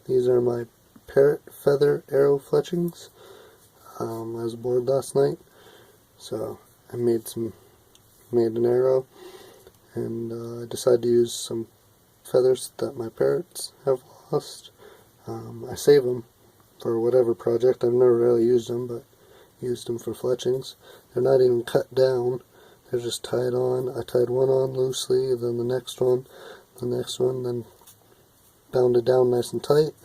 These are my Parrot feather arrow fletchings. I was bored last night, so I made an arrow, and I decided to use some feathers that my parrots have lost. I save them for whatever project. I've never really used them, but used them for fletchings. They're not even cut down. They're just tied on. I tied one on loosely, then the next one, then bound it down nice and tight,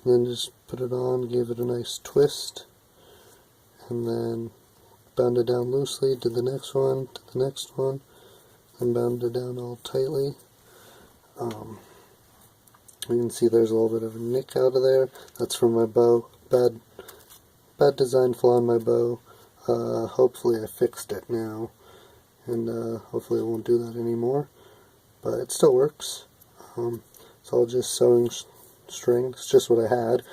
and then just put it on, gave it a nice twist, and then bound it down loosely, did the next one, and bound it down all tightly. You can see there's a little bit of a nick out of there. That's from my bow. Bad design flaw in my bow. Hopefully I fixed it now, and hopefully it won't do that anymore. But it still works. It's all just sewing string. It's just what I had.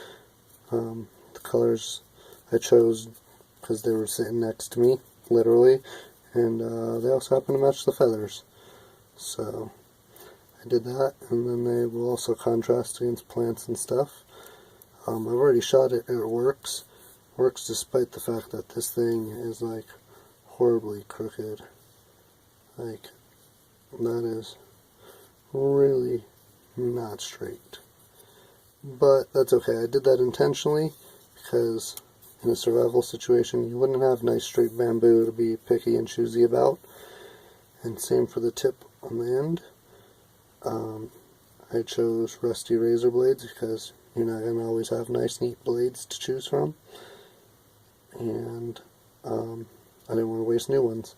The colors I chose because they were sitting next to me, literally, and they also happen to match the feathers. So I did that, and then they will also contrast against plants and stuff. I've already shot it, and it works. Works despite the fact that this thing is like horribly crooked. Like, that is really not straight. But that's okay. I did that intentionally because in a survival situation you wouldn't have nice straight bamboo to be picky and choosy about. And same for the tip on the end. I chose rusty razor blades because you're not going to always have nice neat blades to choose from. And I didn't want to waste new ones.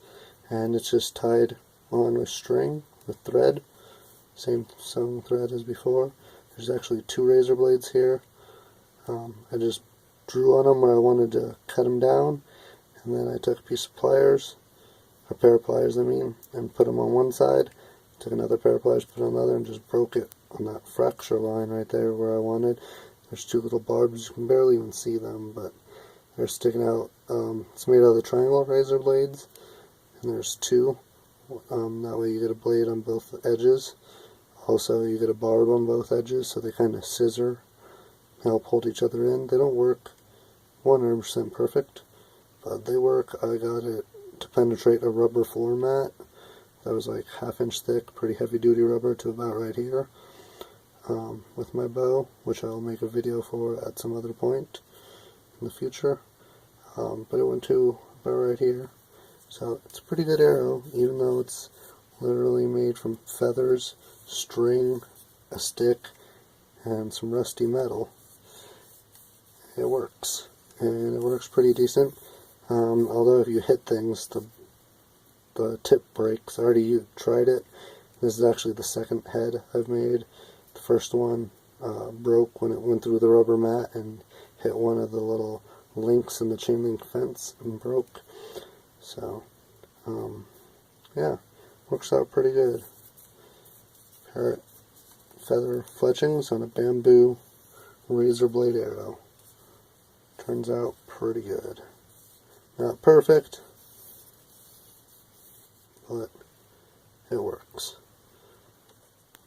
And it's just tied on with string, with thread. Same sewn thread as before. There's actually 2 razor blades here. I just drew on them where I wanted to cut them down, and then I took a piece of pliers, a pair of pliers I mean, and put them on one side, took another pair of pliers, put it on the other, and just broke it on that fracture line right there where I wanted. There's 2 little barbs, you can barely even see them, but they're sticking out. It's made out of the triangle razor blades, and there's 2. That way you get a blade on both edges. Also, you get a barb on both edges, so they kind of scissor, help hold each other in. They don't work 100% perfect, but they work. I got it to penetrate a rubber floor mat that was like 1/2 inch thick, pretty heavy duty rubber, to about right here, with my bow, which I'll make a video for at some other point in the future. But it went to about right here. So it's a pretty good arrow, even though it's literally made from feathers, string, a stick, and some rusty metal. It works, and it works pretty decent. Although if you hit things, the tip breaks. I already tried it. This is actually the second head I've made. The first one broke when it went through the rubber mat and hit one of the little links in the chain link fence and broke. So, yeah, works out pretty good. Parrot feather fletchings on a bamboo razor blade arrow. Turns out pretty good. Not perfect, but it works.